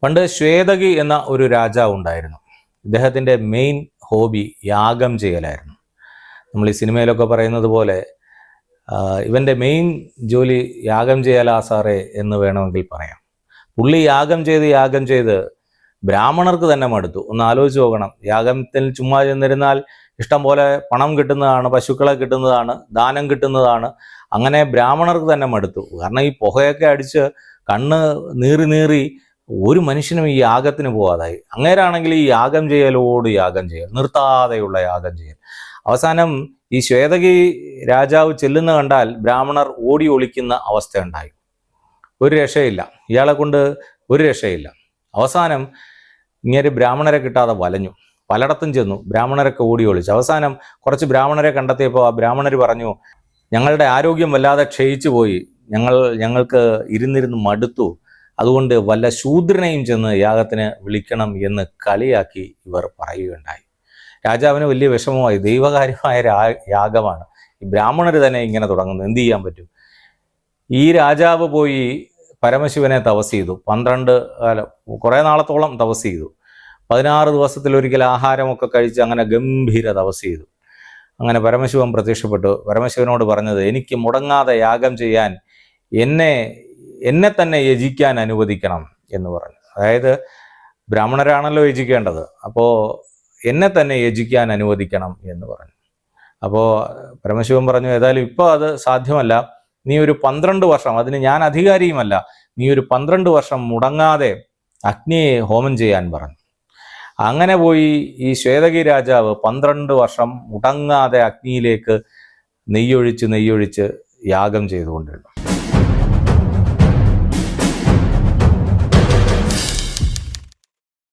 പണ്ട് ശ്വേതകി എന്ന ഒരു രാജാവ് ഉണ്ടായിരുന്നു. ഇദ്ദേഹത്തിൻ്റെ മെയിൻ ഹോബി യാഗം ചെയ്യലായിരുന്നു. നമ്മൾ ഈ സിനിമയിലൊക്കെ പറയുന്നത് പോലെ ഇവൻ്റെ മെയിൻ ജോലി യാഗം ചെയ്യലാ സാറേ എന്ന് വേണമെങ്കിൽ പറയാം. പുള്ളി യാഗം ചെയ്ത് ബ്രാഹ്മണർക്ക് തന്നെ മടുത്തു. ഒന്ന് ആലോചിച്ച് നോക്കണം. യാഗത്തിൽ ചുമ്മാ ചെന്നിരുന്നാൽ ഇഷ്ടം പോലെ പണം കിട്ടുന്നതാണ്, പശുക്കളെ കിട്ടുന്നതാണ്, ദാനം കിട്ടുന്നതാണ്. അങ്ങനെ ബ്രാഹ്മണർക്ക് തന്നെ മടുത്തു. കാരണം ഈ പുകയൊക്കെ അടിച്ച് കണ്ണ് നീറി ഒരു മനുഷ്യനും ഈ യാഗത്തിന് പോകാതായി. അങ്ങേരാണെങ്കിൽ ഈ യാഗം ചെയ്യൽ, നിർത്താതെയുള്ള യാഗം ചെയ്യൽ. അവസാനം ഈ ശ്വേതകി രാജാവ് ചെല്ലുന്ന കണ്ടാൽ ബ്രാഹ്മണർ ഓടി ഒളിക്കുന്ന അവസ്ഥ ഉണ്ടായി. ഒരു രക്ഷയില്ല, ഇയാളെ കൊണ്ട് ഒരു രക്ഷയില്ല. അവസാനം ഇങ്ങനെ ബ്രാഹ്മണരെ കിട്ടാതെ വലഞ്ഞു, പലയിടത്തും ചെന്നു, ബ്രാഹ്മണരൊക്കെ ഓടി ഒളിച്ചു. അവസാനം കുറച്ച് ബ്രാഹ്മണരെ കണ്ടെത്തിയപ്പോൾ ആ ബ്രാഹ്മണർ പറഞ്ഞു, ഞങ്ങളുടെ ആരോഗ്യം വല്ലാതെ ക്ഷയിച്ചു പോയി, ഞങ്ങൾക്ക് ഇരുന്നിരുന്ന് മടുത്തു, അതുകൊണ്ട് വല്ല ശൂദ്രനെയും ചെന്ന് യാഗത്തിന് വിളിക്കണം എന്ന് കളിയാക്കി ഇവർ പറയുകയുണ്ടായി. രാജാവിന് വലിയ വിഷമമായി. ദൈവകാര്യമായ യാഗമാണ്, ഈ ബ്രാഹ്മണർ തന്നെ ഇങ്ങനെ തുടങ്ങുന്നു, എന്ത് ചെയ്യാൻ പറ്റും? ഈ രാജാവ് പോയി പരമശിവനെ തപസ് ചെയ്തു. കുറേ നാളത്തോളം തപസ് ചെയ്തു. 16 ദിവസത്തിലൊരിക്കൽ ആഹാരമൊക്കെ കഴിച്ച് അങ്ങനെ ഗംഭീര തപസ് ചെയ്തു. അങ്ങനെ പരമശിവൻ പ്രത്യക്ഷപ്പെട്ടു. പരമശിവനോട് പറഞ്ഞത്, എനിക്ക് മുടങ്ങാതെ യാഗം ചെയ്യാൻ എന്നെ തന്നെ യജിക്കാൻ അനുവദിക്കണം എന്ന് പറഞ്ഞു. അതായത് ബ്രാഹ്മണരാണല്ലോ യജിക്കേണ്ടത്, അപ്പോൾ എന്നെ തന്നെ യജിക്കാൻ അനുവദിക്കണം എന്ന് പറഞ്ഞു. അപ്പോൾ പരമശിവൻ പറഞ്ഞു, ഏതായാലും ഇപ്പോൾ അത് സാധ്യമല്ല, നീ ഒരു 12 വർഷം, അതിന് ഞാൻ അധികാരിയുമല്ല, നീ ഒരു 12 വർഷം മുടങ്ങാതെ അഗ്നിയെ ഹോമം ചെയ്യാൻ പറഞ്ഞു. അങ്ങനെ പോയി ഈ ശ്വേതകി രാജാവ് 12 വർഷം മുടങ്ങാതെ അഗ്നിയിലേക്ക് നെയ്യൊഴിച്ച് യാഗം ചെയ്തുകൊണ്ടിരുന്നു.